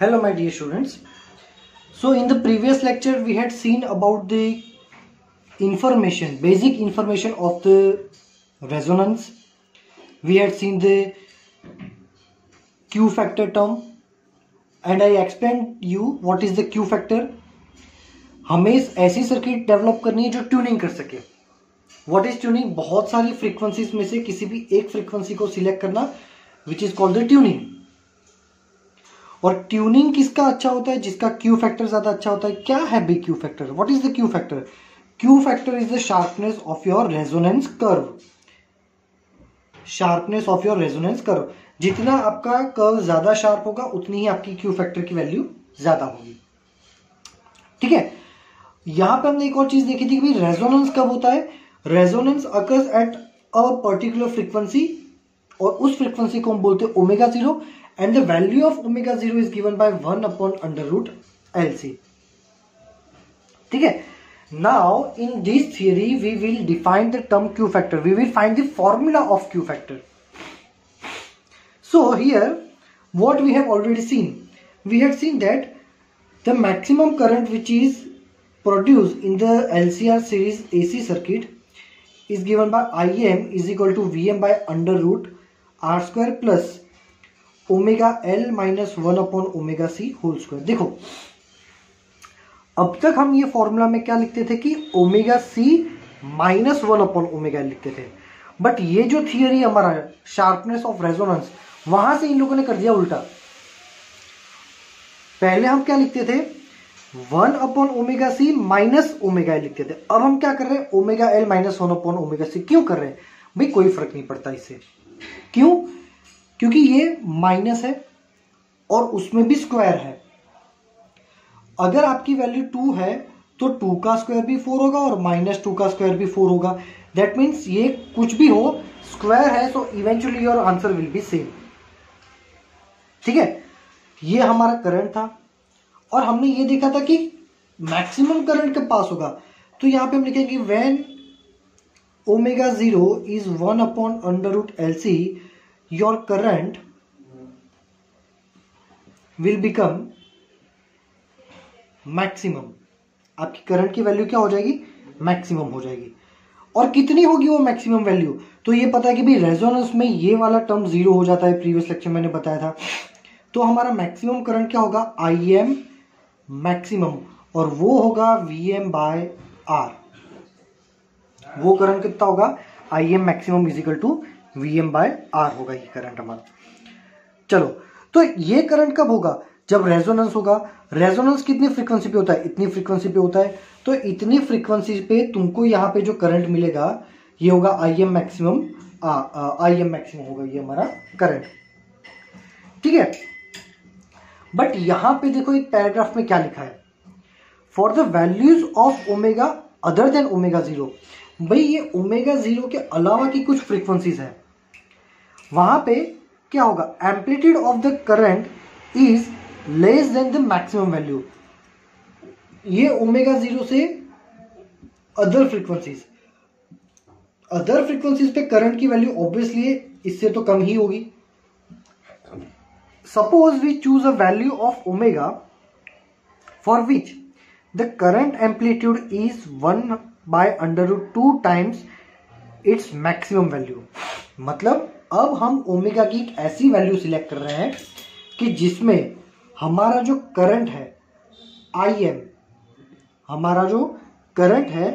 Hello my dear students. So in the previous lecture we had seen about the information, basic information of the resonance. We had seen the Q factor term and I explained you what is the Q factor. हमें ऐसी circuit develop करनी है जो tuning कर सके. What is tuning? बहुत सारी frequencies में से किसी भी एक फ्रीक्वेंसी को सिलेक्ट करना, which is called the tuning. और ट्यूनिंग किसका अच्छा होता है? जिसका क्यू फैक्टर ज्यादा अच्छा होता है. क्या है बी Q factor? What is the Q factor? Q factor is the sharpness of your resonance curve. Sharpness of your resonance curve. जितना आपका कर्व ज्यादा शार्प होगा उतनी ही आपकी क्यू फैक्टर की वैल्यू ज्यादा होगी. ठीक है. यहां पे हमने एक और चीज देखी थी कि रेजोनेंस कब होता है. Resonance occurs at a particular frequency और उस फ्रीक्वेंसी को हम बोलते हैं omega zero and the value of omega 0 is given by 1 upon under root LC. ठीक है. Now in this theory we will define the term Q factor. We will find the formula of Q factor. So here what we have already seen. We had seen that the maximum current which is produced in the LCR series AC circuit is given by Im is equal to Vm by under root R square plus omega L minus 1 upon omega C whole square. देखो अब तक हम ये formula में क्या लिखते थे कि omega C minus 1 upon omega L लिखते थे. बट ये जो थियरी हमारा शार्पनेस ऑफ रेजोनेंस, वहां से इन लोगों ने कर दिया उल्टा. पहले हम क्या लिखते थे? 1 upon omega C minus omega L लिखते थे. अब हम क्या कर रहे हैं? Omega L minus 1 upon omega C. क्यों कर रहे हैं भाई? कोई फर्क नहीं पड़ता इससे. क्यों? क्योंकि ये माइनस है और उसमें भी स्क्वायर है. अगर आपकी वैल्यू 2 है तो 2 का स्क्वायर भी 4 होगा और माइनस 2 का स्क्वायर भी 4 होगा. दैट मीन्स ये कुछ भी हो स्क्वायर है, so eventually your answer will be same. ठीक है. ये हमारा करंट था और हमने ये देखा था कि मैक्सिमम करंट कब पास होगा. तो यहां पे हम लिखेंगे when omega 0 is 1 upon under root LC your current will become maximum. आपकी करंट की वैल्यू क्या हो जाएगी? मैक्सिमम हो जाएगी. और कितनी होगी वो मैक्सिमम वैल्यू? तो ये पता है कि भाई रेजोनेंस में ये वाला टर्म जीरो हो जाता है. प्रीवियस लेक्चर मैंने बताया था. तो हमारा मैक्सिमम करंट क्या होगा? IM मैक्सिमम, और वो होगा VM बाय R. वो करंट कितना होगा? IM maximum is equal to Vm by R होगा ये करंट हमारा. चलो, तो ये करंट कब होगा? जब रेजोनेंस होगा. रेजोनेंस कितनी फ्रीक्वेंसी पे होता है? इतनी फ्रीक्वेंसी पे होता है. तो इतनी फ्रीक्वेंसी पे तुमको यहां पे जो करंट मिलेगा ये होगा Im मैक्सिमम. Im मैक्सिमम होगा ये हमारा करंट. ठीक है. बट यहां पे देखो एक पैराग्राफ में क्या लिखा है? For the values of omega other than omega zero. भाई ये ओमेगा जीरो के अलावा की कुछ फ्रीक्वेंसीज है. वहां पे क्या होगा? Amplitude of the current is less than the maximum value. ये ओमेगा जीरो से अदर फ्रीक्वेंसीज पे करंट की वैल्यू ऑब्वियसली इससे तो कम ही होगी. Suppose we choose a value of omega for which the current amplitude is 1 by under root 2 times its maximum value. मतलब अब हम ओमेगा की एक ऐसी वैल्यू सिलेक्ट कर रहे हैं कि जिसमें हमारा जो करंट है IM, हमारा जो करंट है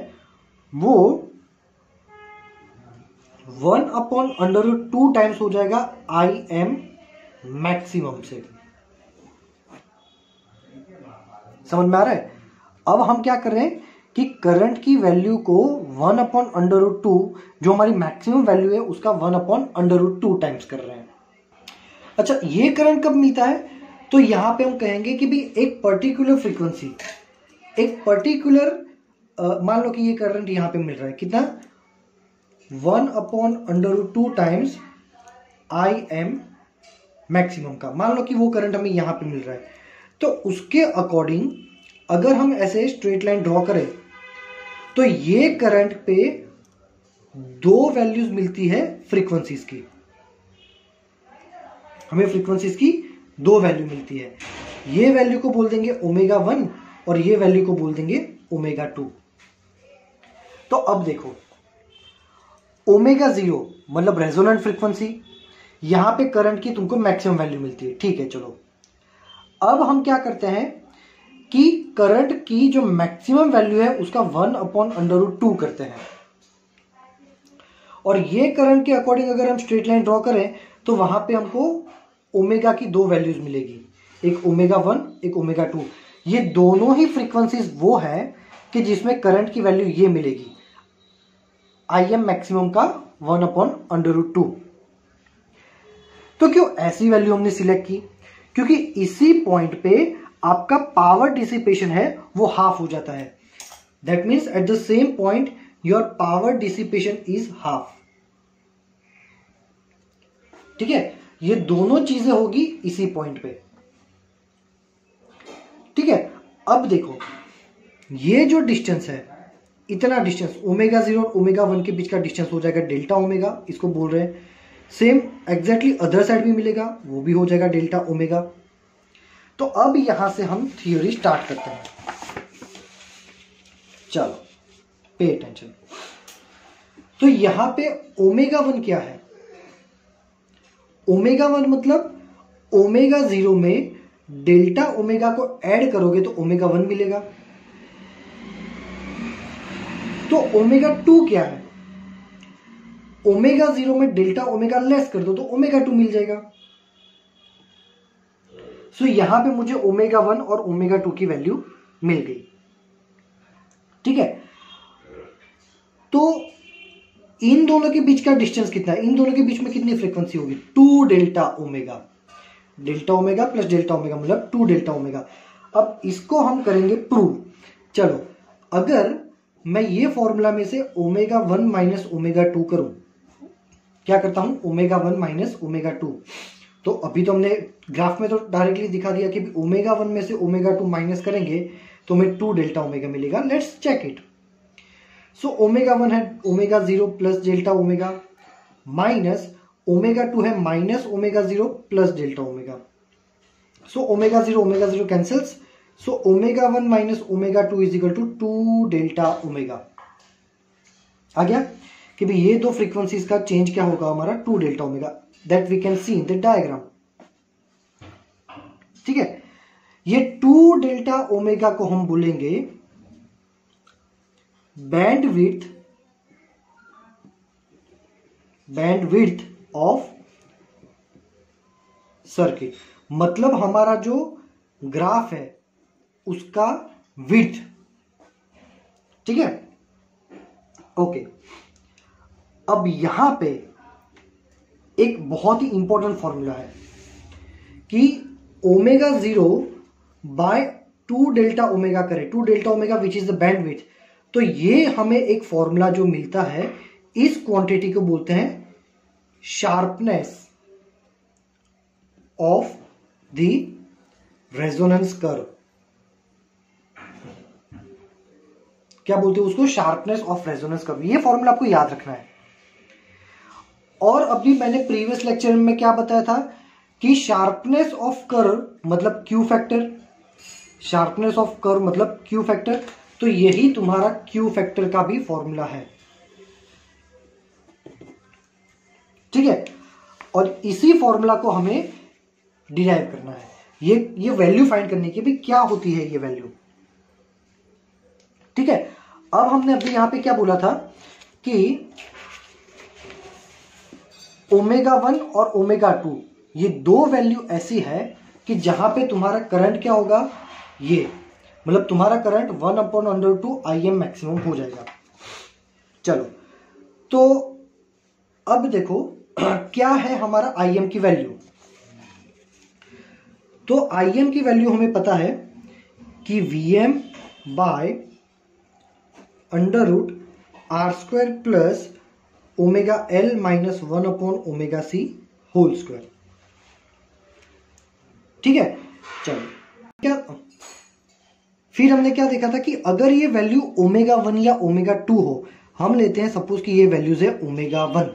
वो 1 अपॉन अंडर रूट 2 टाइम्स हो जाएगा IM मैक्सिमम से. समझ में आ रहा है? अब हम क्या कर रहे हैं कि करंट की वैल्यू को 1 अपॉन अंडर रूट 2, जो हमारी मैक्सिमम वैल्यू है उसका 1 अपॉन अंडर रूट 2 टाइम्स कर रहे हैं. अच्छा, ये करंट कब मिलता है? तो यहां पे हम कहेंगे कि भी एक पर्टिकुलर फ्रीक्वेंसी, एक पर्टिकुलर मान लो कि ये करंट यहां पे मिल रहा है कितना? 1 upon under root 2 times IM maximum का. मान लो कि वो करंट हमें यहां पे मिल रहा है. तो उसके अकॉर्डिंग अगर हम ऐसे स्ट्रेट लाइन ड्रॉ करें तो ये करंट पे 2 वैल्यूज मिलती है फ्रीक्वेंसीज की. हमें फ्रीक्वेंसीज की 2 वैल्यू मिलती है. ये वैल्यू को बोल देंगे ओमेगा 1 और ये वैल्यू को बोल देंगे ओमेगा 2। तो अब देखो ओमेगा 0 मतलब रेजोनेंट फ्रीक्वेंसी, यहां पे करंट की तुमको मैक्सिमम वैल्यू मिलती है। ठीक है, चलो अब हम क्या करते हैं कि करंट की जो मैक्सिमम वैल्यू है उसका 1/√2 करते हैं, और ये करंट के अकॉर्डिंग अगर हम स्ट्रेट लाइन ड्रॉ करें तो वहां पे हमको ओमेगा की दो वैल्यूज मिलेगी, एक ओमेगा 1 एक ओमेगा 2। ये दोनों ही फ्रीक्वेंसीज वो है कि जिसमें करंट की वैल्यू ये मिलेगी, Im मैक्सिमम का 1/√2। तो क्यों ऐसी वैल्यू हमने सिलेक्ट की? क्योंकि इसी पॉइंट पे आपका पावर डिसिपेशन है वो हाफ हो जाता है। That means at the same point your power dissipation is half. ठीक है, ये दोनों चीजें होगी इसी पॉइंट पे। ठीक है, अब देखो ये जो डिस्टेंस है, इतना डिस्टेंस ओमेगा 0 और ओमेगा 1 के बीच का डिस्टेंस हो जाएगा डेल्टा ओमेगा, इसको बोल रहे हैं। सेम एग्जैक्टली अदर साइड भी मिलेगा, वो भी हो जाएगा डेल्टा ओमेगा। तो अब यहां से हम थ्योरी स्टार्ट करते हैं। चलो पे अटेंशन। तो यहां पे ओमेगा 1 क्या है? ओमेगा 1 मतलब ओमेगा 0 में डेल्टा ओमेगा को ऐड करोगे तो ओमेगा 1 मिलेगा। तो ओमेगा 2 क्या है? ओमेगा 0 में डेल्टा ओमेगा लेस कर दो तो ओमेगा 2 मिल जाएगा। सो यहां पे मुझे ओमेगा 1 और ओमेगा 2 की वैल्यू मिल गई। ठीक है, तो इन दोनों के बीच का डिस्टेंस कितना है? इन दोनों के बीच में कितनी फ्रीक्वेंसी होगी? 2 delta omega. Delta omega plus delta omega मतलब 2 डेल्टा ओमेगा। अब इसको हम करेंगे प्रूव। चलो अगर मैं ये फॉर्मूला में से ओमेगा 1 माइनस ओमेगा 2 करूं, क्या करता हूं? Omega 1 minus omega 2। तो अभी तो हमने ग्राफ में तो डायरेक्टली दिखा दिया कि ओमेगा 1 में से ओमेगा 2 माइनस करेंगे तो हमें 2 डेल्टा ओमेगा मिलेगा। Let's check it. So omega 1 है omega 0 plus delta omega, minus omega 2 है minus omega 0 plus delta omega. So omega 0 cancels. So omega 1 minus omega 2 is equal to 2 delta omega. आ गया कि भाई ये दो फ्रीक्वेंसीज का चेंज क्या होगा हमारा? 2 delta omega. That we can see in the diagram. ठीक है, ये 2 डेल्टा ओमेगा को हम बोलेंगे बैंडविड्थ ऑफ सर्किट। मतलब हमारा जो ग्राफ है उसका विड्थ। ठीक है, ओके। अब यहां पे एक बहुत ही इंपॉर्टेंट फॉर्मूला है कि ओमेगा 0 बाय 2 डेल्टा ओमेगा करें, 2 delta omega which is the bandwidth. तो ये हमें एक फॉर्मूला जो मिलता है, इस क्वांटिटी को बोलते हैं sharpness of the resonance curve. क्या बोलते हैं उसको? Sharpness of resonance curve. ये फॉर्मूला आपको याद रखना है। और अभी मैंने प्रीवियस लेक्चर में क्या बताया था कि शार्पनेस ऑफ कर्व मतलब Q factor. Sharpness of curve मतलब क्यू फैक्टर। तो यही तुम्हारा क्यू फैक्टर का भी फॉर्मूला है। ठीक है, और इसी फॉर्मूला को हमें डिराइव करना है। ये वैल्यू फाइंड करने की भी क्या होती है ये वैल्यू। ठीक है, अब हमने अभी यहां पे क्या बोला था कि ओमेगा 1 और ओमेगा 2 ये दो वैल्यू ऐसी है कि जहां पे तुम्हारा करंट क्या होगा? ये मतलब तुम्हारा करंट 1/√2 Im मैक्सिमम हो जाएगा। चलो तो अब देखो क्या है हमारा Im की वैल्यू। तो Im की वैल्यू हमें पता है कि Vm by √R² plus omega L minus 1/ओमेगा C होल स्क्वायर। ठीक है, चलो क्या फिर हमने क्या देखा था कि अगर ये वैल्यू ओमेगा 1 या ओमेगा 2 हो, हम लेते हैं सपोज कि ये वैल्यूज है ओमेगा 1,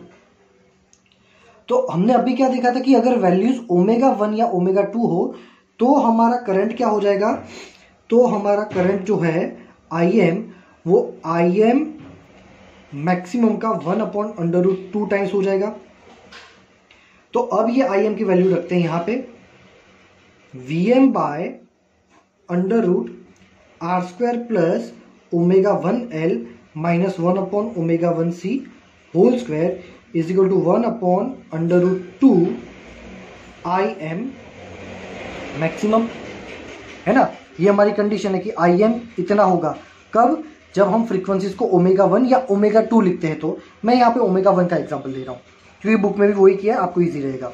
तो हमने अभी क्या देखा था कि अगर वैल्यूज ओमेगा 1 या ओमेगा 2 हो तो हमारा करंट क्या हो जाएगा, तो हमारा करंट जो है IM, वो IM मैक्सिमम का 1/√2 टाइम्स हो जाएगा। तो अब ये IM की वैल्यू रखते हैं यहाँ पे, Vm/√R² plus ω1L minus 1/ω1C whole square is equal to 1/√2 IM maximum, है ना। ये हमारी कंडीशन है कि IM इतना होगा। कब, जब हम फ्रीक्वेंसीज को ω1 या ω2 लिखते हैं। तो मैं यहाँ पे ω1 का एग्जांपल ले रहा हूँ क्योंकि बुक में भी वही किया है, आपको इजी रहेगा।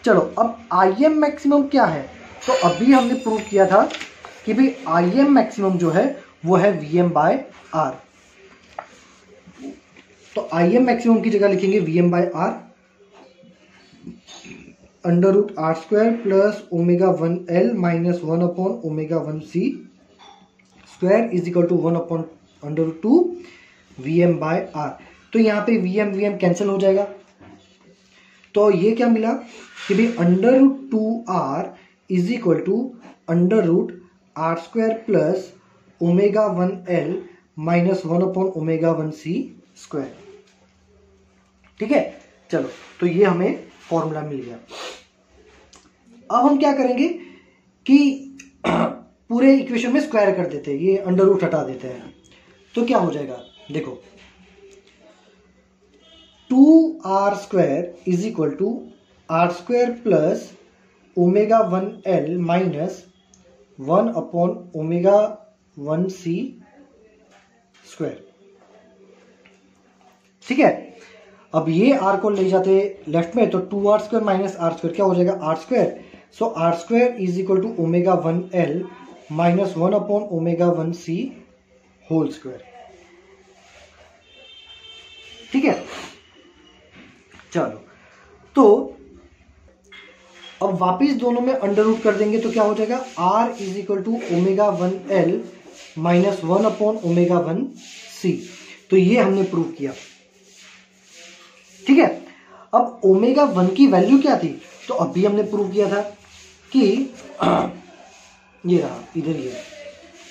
चलो अब IM मैक्सिमम क्या है, तो अभी हमने प्रूव किया था कि भाई IM मैक्सिमम जो है वो है Vm/R। तो IM मैक्सिमम की जगह लिखेंगे Vm/R √R² plus ω1L minus 1/ω1C square is equal to 1/√2 Vm/R। तो यहाँ पे Vm कैंसिल हो जाएगा। तो ये क्या मिला कि भाई √2R is equal to √R² plus ω1L minus 1/ω1C square. ठीक है, चलो तो ये हमें फॉर्मूला मिल गया। अब हम क्या करेंगे कि पूरे इक्वेशन में स्क्वायर कर देते हैं, ये अंडर रूट हटा देते हैं। तो क्या हो जाएगा, देखो 2R² is equal to R² plus ω1L minus 1/ω1C square. ठीक है, अब ये R को ले जाते लेफ्ट में, तो 2R² माइनस R² क्या हो जाएगा, R²। So R² is equal to ω1L minus 1/ω1C whole square. ठीक है, चलो तो अब वापिस दोनों में अंडर रूट कर देंगे तो क्या हो जाएगा, R is equal to ω1L minus 1/ω1C। तो ये हमने प्रूव किया। ठीक है, अब ω1 की वैल्यू क्या थी, तो अभी हमने प्रूव किया था कि ये रहा इधर, ये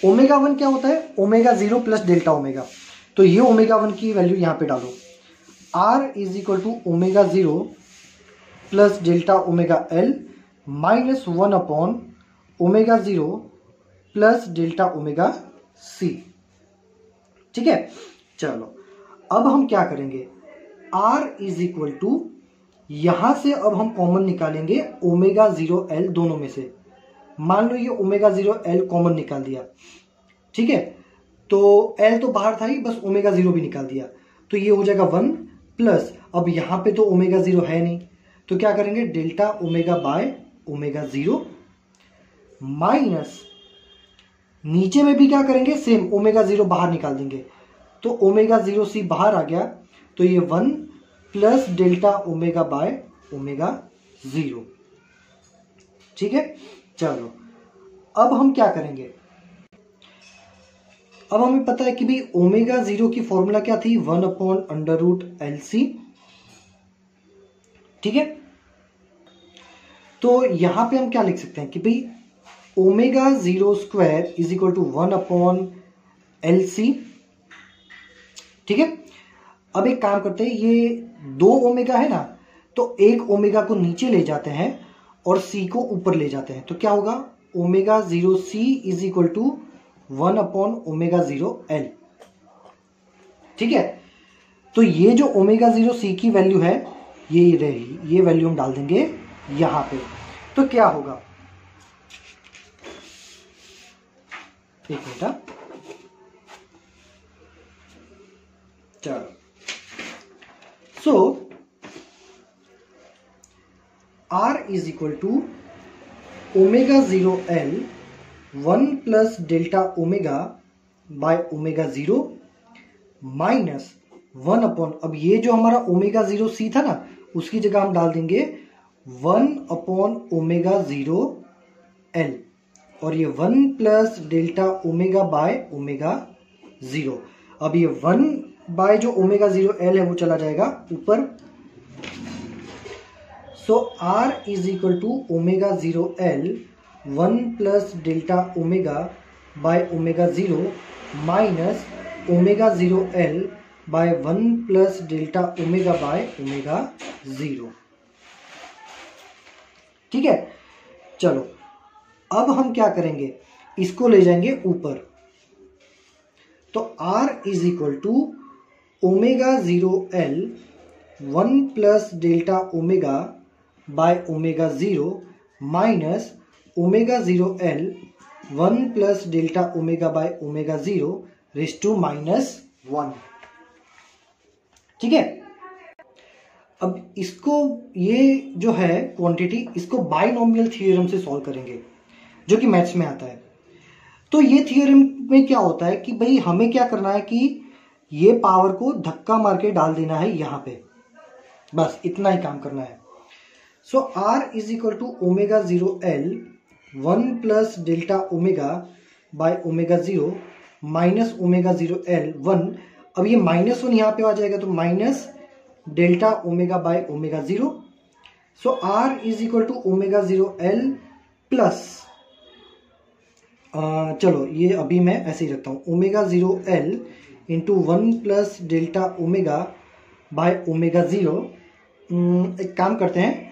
ω1 क्या होता है, ω0 प्लस डेल्टा ओमेगा। तो ये ω1 की वैल्यू यहां पे डालो, R is equal to ω0 plus delta ω1L minus 1/ω0 plus delta ω1C। ठीक है, चलो अब हम क्या करेंगे, R इज इक्वल टू, यहां से अब हम कॉमन निकालेंगे ω0L दोनों में से। मान लो ये ω0L कॉमन निकाल दिया। ठीक है, तो L तो बाहर था ही, बस ω0 भी निकाल दिया। तो ये हो जाएगा 1 प्लस, अब यहां पे तो ω0 है नहीं, तो क्या करेंगे डेल्टा ω/ω0 माइनस, नीचे में भी क्या करेंगे सेम, ω0 बाहर निकाल देंगे। तो ω0C बाहर आ गया, तो ये 1 प्लस डेल्टा ω/ω0। ठीक है, चलो अब हम क्या करेंगे, अब हमें पता है कि भाई ω0 की फॉर्मूला क्या थी, 1/√LC। ठीक है, तो यहां पे हम क्या लिख सकते हैं कि भाई ω0² इज इक्वल टू 1/LC। ठीक है, अब एक काम करते हैं, ये 2 ओमेगा है ना, तो एक ओमेगा को नीचे ले जाते हैं और C को ऊपर ले जाते हैं। तो क्या होगा, ω0C is equal to 1/ω0L। ठीक है, तो ये जो ω0C की वैल्यू है ये रहेगी, ये वैल्यू हम डाल देंगे यहां पे। तो क्या होगा, एक मिनट, चलो so R is equal to ω0L 1 plus delta omega by ω0 minus 1/, अब ये जो हमारा ω0C था ना, उसकी जगह हम डाल देंगे 1/ω0L, और ये 1 प्लस डेल्टा ओमेगा बाय ω0। अब ये 1 बाय जो ω0L है वो चला जाएगा ऊपर। So R is equal to ω0L 1 plus delta omega by omega 0 minus omega 0 L by 1 plus delta omega by omega 0। ठीक है, चलो अब हम क्या करेंगे, इसको ले जाएंगे ऊपर। तो R is equal to omega 0 L 1 plus delta omega by omega 0 minus omega 0 L 1 plus delta omega by omega 0 raise to -1। ठीक है, अब इसको, ये जो है क्वांटिटी, इसको बाइनोमियल थ्योरम से सॉल्व करेंगे जो कि मैथ्स में आता है। तो ये थ्योरम में क्या होता है कि भाई हमें क्या करना है कि ये पावर को धक्का मार के डाल देना है यहां पे, बस इतना ही काम करना है। So R is equal to omega 0 L 1 plus delta omega by omega 0 minus omega 0 L 1। अब ये -1 यहां पे आ जाएगा तो minus delta omega by omega 0। So R is equal to omega 0 L plus, चलो ये अभी मैं ऐसे ही रखता हूं, omega 0 L into 1 plus delta omega by omega 0। एक काम करते हैं,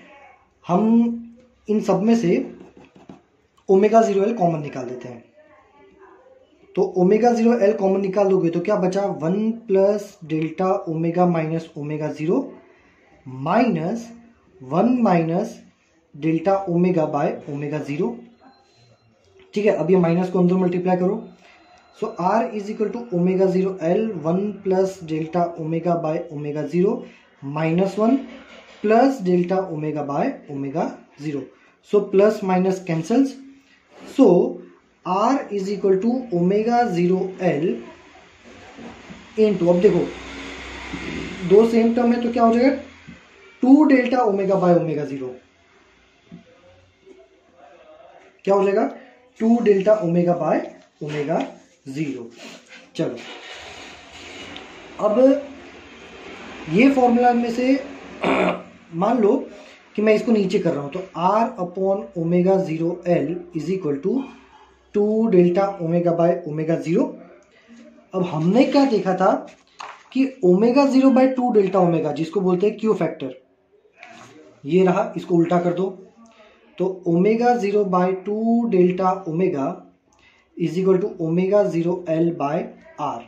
हम इन सब में से ओमेगा 0 एल कॉमन निकाल देते हैं। तो ओमेगा 0 एल कॉमन निकाल दोगे तो क्या बचा, 1 plus delta omega minus omega 0 minus 1 minus delta omega by omega 0। ठीक है, अब ये माइनस को अंदर मल्टीप्लाई करो। So R is equal to omega 0 L 1 plus delta omega by omega 0 -1 plus delta omega by omega 0। So plus minus cancels. So R is equal to omega 0 L into, अब देखो दो same term है तो क्या हो जाएगा, 2 delta omega by omega 0। क्या हो जाएगा, 2 डेल्टा ओमेगा बाय ओमेगा 0। चलो अब ये फॉर्मूला में से मान लो कि मैं इसको नीचे कर रहा हूं, तो R upon omega 0 L is equal to 2 delta omega by omega 0। अब हमने क्या देखा था कि ओमेगा 0 बाय 2 डेल्टा ओमेगा, जिसको बोलते हैं क्यू फैक्टर, ये रहा, इसको उल्टा कर दो। तो omega 0 by 2 delta omega is equal to omega 0 L by R.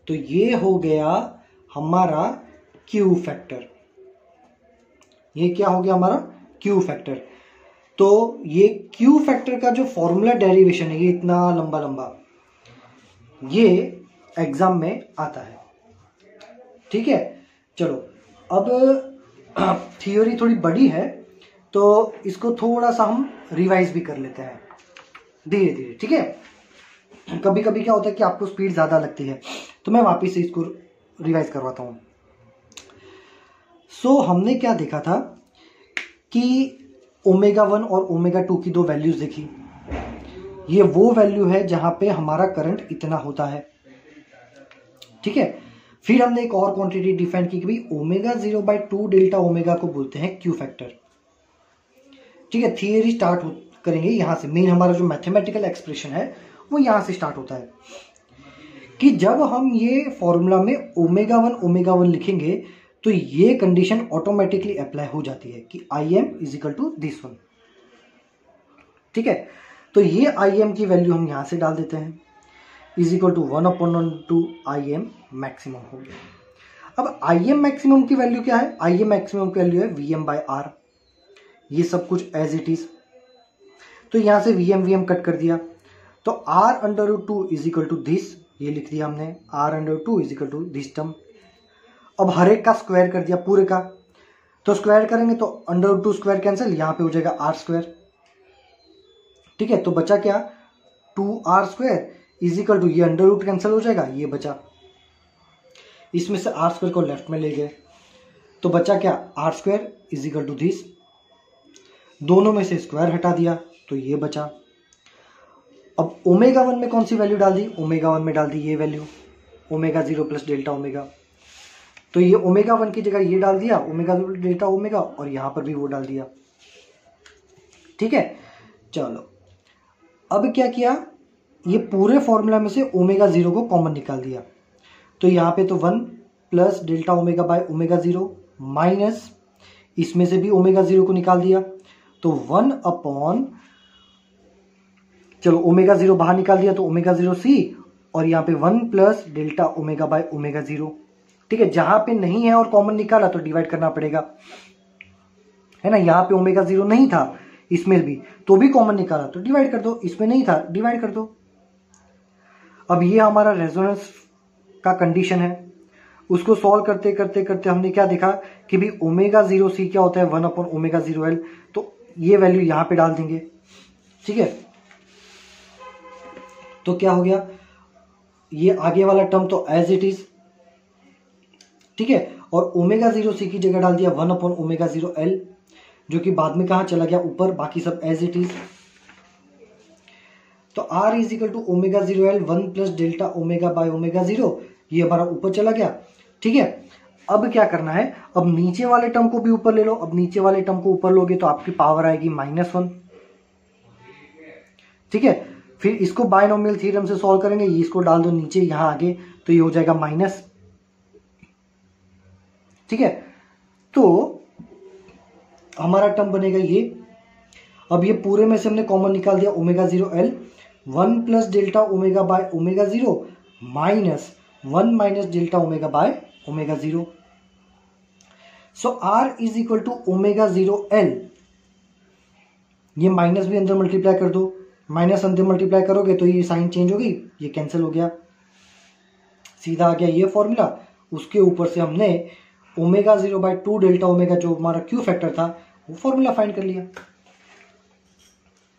तो ये हो गया हमारा क्यू फैक्टर, ये क्या हो गया हमारा क्यू फैक्टर। तो ये क्यू फैक्टर का जो फॉर्मूला डेरिवेशन है, ये इतना लंबा लंबा, ये एग्जाम में आता है। ठीक है, चलो अब थियोरी थोड़ी बड़ी है तो इसको थोड़ा सा हम रिवाइज भी कर लेते हैं धीरे धीरे। ठीक है, कभी कभी क्या होता है कि आपको स्पीड ज्यादा लगती है, तो मैं वापस से इसको रिवाइज करवाता हूं। सो हमने क्या देखा था कि ओमेगा 1 और ओमेगा 2 की दो वैल्यूज देखी। ये वो वैल्यू है जहां पे हमारा करंट इतना होता है। ठीक है, फिर हमने एक और क्वांटिटी डिफाइन की कि भाई ओमेगा 0 बाय 2 डेल्टा ओमेगा को बोलते हैं क्यू फैक्टर। ठीक है, थियरी स्टार्ट करेंगे यहां से। मेन हमारा जो मैथमेटिकल एक्सप्रेशन है वो यहां से स्टार्ट होता है कि जब हम ये फॉर्मूला में ओमेगा 1 लिखेंगे तो ये कंडीशन ऑटोमेटिकली अप्लाई हो जाती है कि I M is equal to this one. ठीक है, तो ये आई एम की वैल्यू हम यहां से डाल देते हैं, is equal to 1/2 I M maximum हो गया। अब आई एम मैक्सिमम की वैल्यू क्या है, आई एम मैक्सिमम की वैल्यू है वी एम बाय आर। ये सब कुछ एज इट इज, तो यहां से वी एम कट कर दिया, तो r/2 is equal to this, ये लिख दिया हमने, r/2 is equal to this term. अब हर एक का स्क्वायर कर दिया पूरे का, तो स्क्वायर करेंगे तो √2 स्क्वायर कैंसिल, यहां पे हो जाएगा r स्क्वायर। ठीक है, तो बचा क्या, 2r square is equal to, ये अंडर कैंसिल हो जाएगा, ये बचा, इसमें से r स्क्वायर को लेफ्ट में ले गए तो बचा क्या, r square is equal to this. दोनों में से स्क्वायर हटा दिया तो ये बचा। अब ओमेगा 1 में कौन सी वैल्यू डाल दी, ओमेगा 1 में डाल दी ये value, omega 0 plus delta omega. तो ये ओमेगा 1 की जगह ये डाल दिया, ओमेगा 0 डेल्टा ओमेगा, और यहां पर भी वो डाल दिया। ठीक है, चलो अब क्या किया, ये पूरे फॉर्मूला में से ओमेगा जीरो को कॉमन निकाल दिया, तो यहाँ पे तो 1 plus delta omega by omega zero minus इसमें से भी ओमेगा जीरो को निकाल दिया, तो 1 अपॉन, चलो ओमेगा जीरो बाहर निकाल दिया तो ओमेगा जीरो सी, और यहाँ पे 1 plus delta omega by omega zero. ठीक है, जहां पे नहीं है और कॉमन निकाला तो डिवाइड करना पड़ेगा, है ना। यहाँ पे ओमेगा जीरो नहीं था, इसमें भी तो भी कॉमन निकाला तो डिवाइड कर दो, इसमें नहीं था डिवाइड कर दो। अब ये हमारा रेजोनेंस का कंडीशन है, उसको सॉल्व करते करते करते हमने क्या देखा कि भी ओमेगा जीरो सी क्या होता है 1 अपॉन ओमेगा जीरो एल, तो ये वैल्यू यहां पे डाल देंगे। ठीक है, तो क्या हो गया, ये आगे वाला टर्म तो एज इट इज, ठीक है, और ओमेगा जीरो सी की जगह डाल दिया 1 अपॉन ओमेगा जीरो एल, जो कि बाद में कहां चला गया ऊपर, बाकी सब एज इट इज। तो R is equal to omega zero L 1 plus delta omega by omega zero, ये हमारा ऊपर चला गया। ठीक है, अब क्या करना है, अब नीचे वाले टर्म को भी ऊपर ले लो। अब नीचे वाले टर्म को ऊपर लोगे तो आपकी पावर आएगी -1। ठीक है, फिर इसको बायनोमियल थ्योरम से सॉल्व करेंगे, ये इसको डाल दो नीचे यहां आगे, तो ये हो जाएगा माइनस। ठीक है, तो हमारा टर्म बनेगा ये। अब ये पूरे में से हमने कॉमन निकाल दिया omega zero L, 1 plus delta omega by omega zero minus 1 minus delta omega by omega zero. So R is equal to omega zero L, ये माइनस भी अंदर मल्टीप्लाई कर दो, माइनस अंदर मल्टीप्लाई करोगे तो ये साइन चेंज होगी, ये कैंसिल हो गया, सीधा आ गया ये फॉर्मूला। उसके ऊपर से हमने omega zero by 2 delta omega जो हमारा क्यू फैक्टर था वो फॉर्मूला फाइंड कर लिया।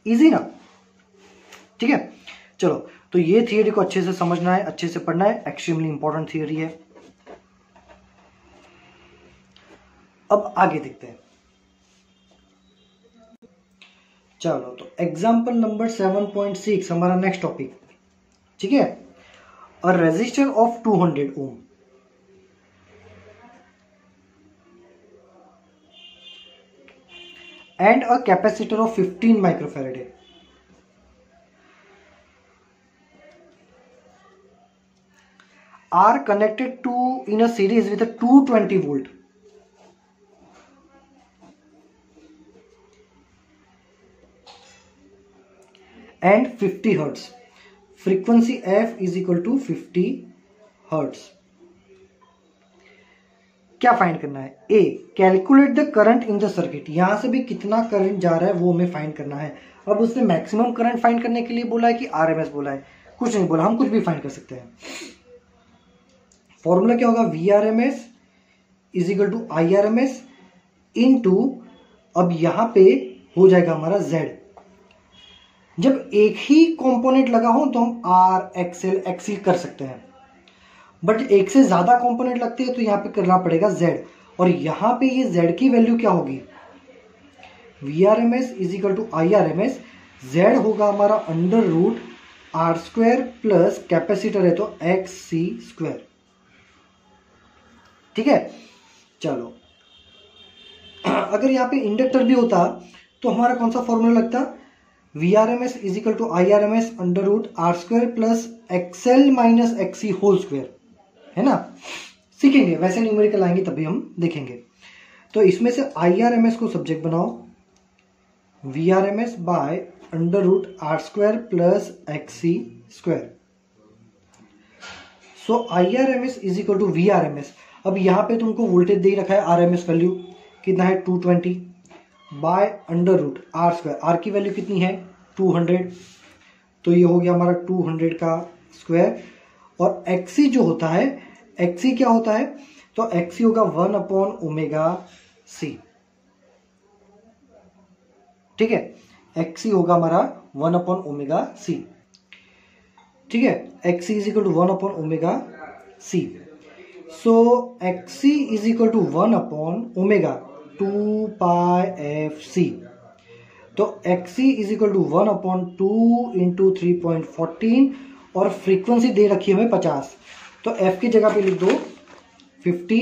इजी ना। ठीक है, चलो तो ये थियरी को अच्छे से समझना है, अच्छे से पढ़ना है, एक्सट्रीमली इंपॉर्टेंट थियरी है। अब आगे देखते हैं। चलो तो एग्जांपल नंबर 7.6 हमारा नेक्स्ट टॉपिक। ठीक है, a resistor of 200 ohm and a capacitor of 15 microfarad are connected to in a series with a 220 volt and 50 hertz. Frequency f is equal to 50 hertz. क्या फाइंड करना है, ए calculate the current in the circuit, यहां से भी कितना current जा रहा है वो हमें फाइंड करना है। अब उसने मैक्सिमम करंट फाइंड करने के लिए बोला है कि आरएमएस बोला है, कुछ नहीं बोला, हम कुछ भी फाइंड कर सकते हैं। फॉर्मूला क्या होगा, V R M S is equal to I R M S into, अब यहां पे हो जाएगा हमारा जेड। जब एक ही कंपोनेंट लगा हो तो हम आर एक्सएल एक्सी कर सकते हैं, बट एक से ज्यादा कंपोनेंट लगते हैं तो यहां पे करना पड़ेगा जेड, और यहां पे ये जेड की वैल्यू क्या होगी, V R M S is equal to I R M S, Z होगा हमारा under root R square plus capacitor है तो एक्स सी स्क्वायर। ठीक है, चलो अगर यहाँ पे इंडक्टर भी होता तो हमारा कौन सा फॉर्मूला लगता, V R M S is equal to I R M S under root R square plus XL minus XC whole square, है ना। सीखेंगे, वैसे न्यूमेरिकल आएंगे तभी हम देखेंगे। तो इसमें से आई आर एम एस को सब्जेक्ट बनाओ, V R M S by under root R square plus XC square. So I R M S is equal to V R M S. अब यहां पे तुमको वोल्टेज दे रखा है, आर एम एस वैल्यू कितना है 220 by under root R square, R की value कितनी है 200, तो ये हो गया हमारा 200 का स्क्वायर। और एक्सी जो होता है, एक्सी क्या होता है, तो एक्सी होगा 1 अपॉन ओमेगा सी। ठीक है, एक्सी होगा हमारा 1 अपॉन ओमेगा सी। ठीक है, X C is equal to 1 upon omega C. So X C is equal to 1 upon omega 2 pi F C. तो X C is equal to 1 upon 2 into 3.14, और frequency दे रखी है हमें 50, तो एफ की जगह पे लिख दो 50,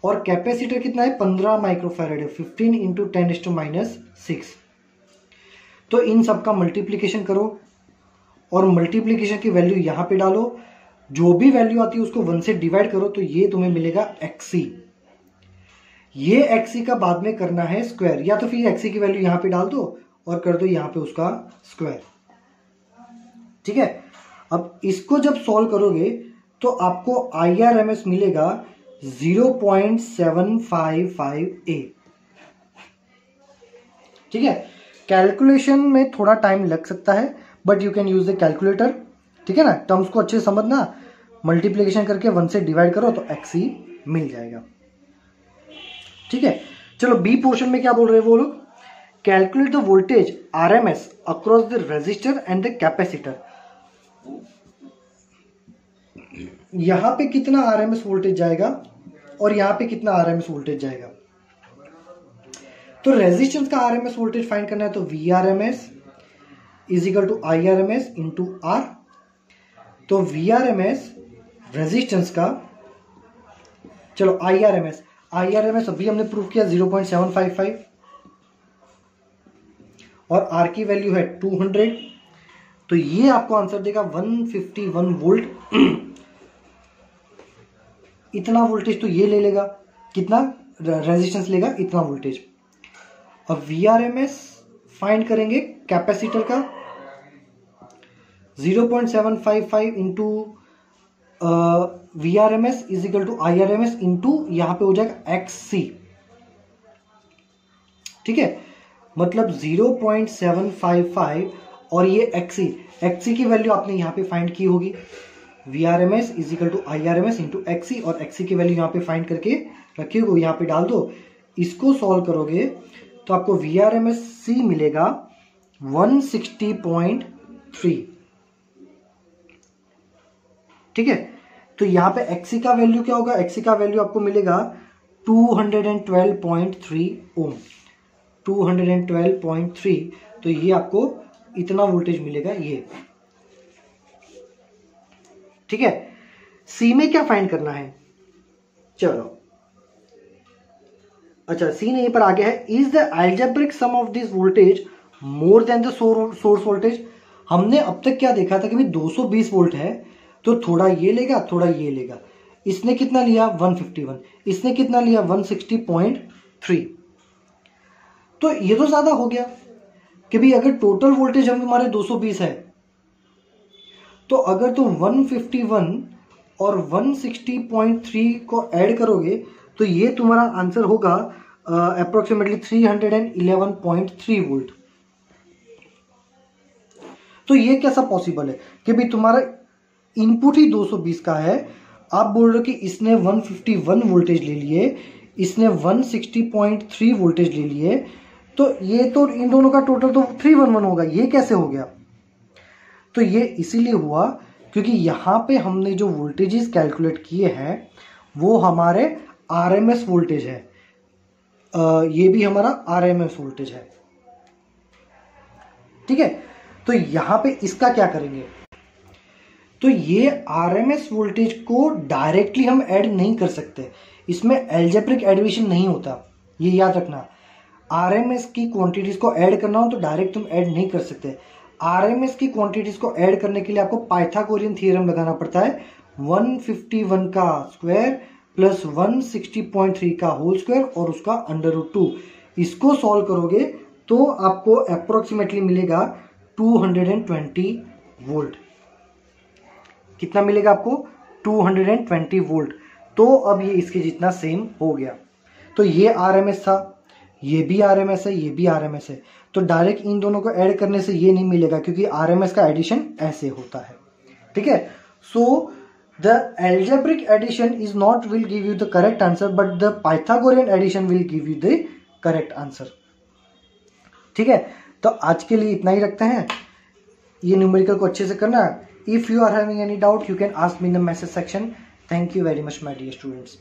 और कैपेसिटर कितना है 15 माइक्रोफैरेड है, 15 इंटू 10⁻⁶। तो इन सब का मल्टीप्लीकेशन करो और मल्टीप्लीकेशन की वैल्यू यहां पे डालो, जो भी वैल्यू आती है उसको 1 से डिवाइड करो, तो ये तुम्हें मिलेगा XC। ये XC का बाद में करना है स्क्वायर, या तो फिर XC की वैल्यू यहां पे डाल दो और कर दो यहां पे उसका स्क्वायर। ठीक है, अब इसको जब सॉल्व करोगे तो आपको IRMS मिलेगा 0.755A। ठीक है, कैलकुलेशन में थोड़ा टाइम लग सकता है but you can use the calculator. ठीक है ना, टर्म्स को अच्छे से समझना, मल्टीप्लिकेशन करके 1 से डिवाइड करो तो XC मिल जाएगा। ठीक है, चलो बी पोर्शन में क्या बोल रहे हैं वो लोग, calculate the voltage RMS across the resistor and the capacitor. यहां पे कितना RMS वोल्टेज जाएगा और यहां पे कितना RMS वोल्टेज जाएगा। तो रेजिस्टेंस का RMS वोल्टेज फाइंड करना है, तो VRMS is equal to IRMS into R। तो VRMS रेजिस्टेंस का, चलो IRMS अभी हमने प्रूव किया 0.755 और R की वैल्यू है 200, तो ये आपको आंसर देगा 151 वोल्ट। इतना वोल्टेज तो ये ले लेगा, कितना रेजिस्टेंस लेगा, इतना वोल्टेज। अब VRMS फाइंड करेंगे कैपेसिटर का, 0.755 into VRMS is equal to IRMS into यहां पे हो जाएगा XC। ठीक है, मतलब 0.755 और ये XC की वैल्यू आपने यहां पे फाइंड की होगी, VRMS is equal to IRMS into XC, और XC की वैल्यू यहां पे फाइंड करके रखी होगी, यहां पे डाल दो। इसको सॉल्व करोगे तो आपको VRMS C मिलेगा 160.3। ठीक है, तो यहां पे XC का वैल्यू क्या होगा, XC का वैल्यू आपको मिलेगा 212.3 ओम, 212.3। तो ये आपको इतना वोल्टेज मिलेगा ये। ठीक है, सी में क्या फाइंड करना है, चलो अच्छा सी ने यहीं पर आगे है, is the algebraic sum of this voltage more than the source voltage. हमने अब तक क्या देखा था कि भाई 220 वोल्ट है तो थोड़ा ये लेगा थोड़ा ये लेगा। इसने कितना लिया 151, इसने कितना लिया 160.3। तो ये तो ज्यादा हो गया कि भाई अगर टोटल वोल्टेज हम हमारे 220 है तो अगर तुम 151 और 160.3 को ऐड करोगे तो ये तुम्हारा आंसर होगा अप्रोक्सीमेटली 311.3 वोल्ट। तो ये कैसा पॉसिबल है कि भाई तुम्हारा इनपुट ही 220 का है, आप बोल रहे हो कि इसने 151 वोल्टेज ले लिए, इसने 160.3 वोल्टेज ले लिए, तो ये तो इन दोनों का टोटल तो 311 होगा। ये कैसे हो गया, तो ये इसीलिए हुआ क्योंकि यहां पे हमने जो वोल्टेजेस कैलकुलेट किए हैं वो हमारे RMS वोल्टेज है, ये भी हमारा RMS वोल्टेज है। ठीक है, तो यहां पे इसका क्या करेंगे, तो ये RMS वोल्टेज को डायरेक्टली हम ऐड नहीं कर सकते, इसमें अलजेब्रिक एडिशन नहीं होता, ये याद रखना। RMS की क्वांटिटीज को ऐड करना हो तो डायरेक्ट तुम ऐड नहीं कर सकते। RMS की क्वांटिटीज को ऐड करने के लिए आपको पाइथागोरियन थ्योरम लगाना पड़ता है, 151 का स्क्वायर प्लस 160.3 का होल स्क्वायर और उसका √2। इसको सॉल्व करोगे तो आपको अप्रोक्सीमेटली मिलेगा 220 वोल्ट। कितना मिलेगा आपको 220 वोल्ट। तो अब ये इसके जितना सेम हो गया। तो ये RMS था, ये भी RMS है, ये भी RMS है, तो डायरेक्ट इन दोनों को ऐड करने से ये नहीं मिलेगा क्योंकि RMS का एडिशन ऐसे होता है। ठीक है, सो the algebraic addition is not will give you the correct answer but the Pythagorean addition will give you the correct answer। ठीक है, तो आज के लिए इतना ही रखते हैं। ये न्यूमेरिकल को अच्छे से करना। If you are having any doubt you can ask me in the message section. Thank you very much my dear students.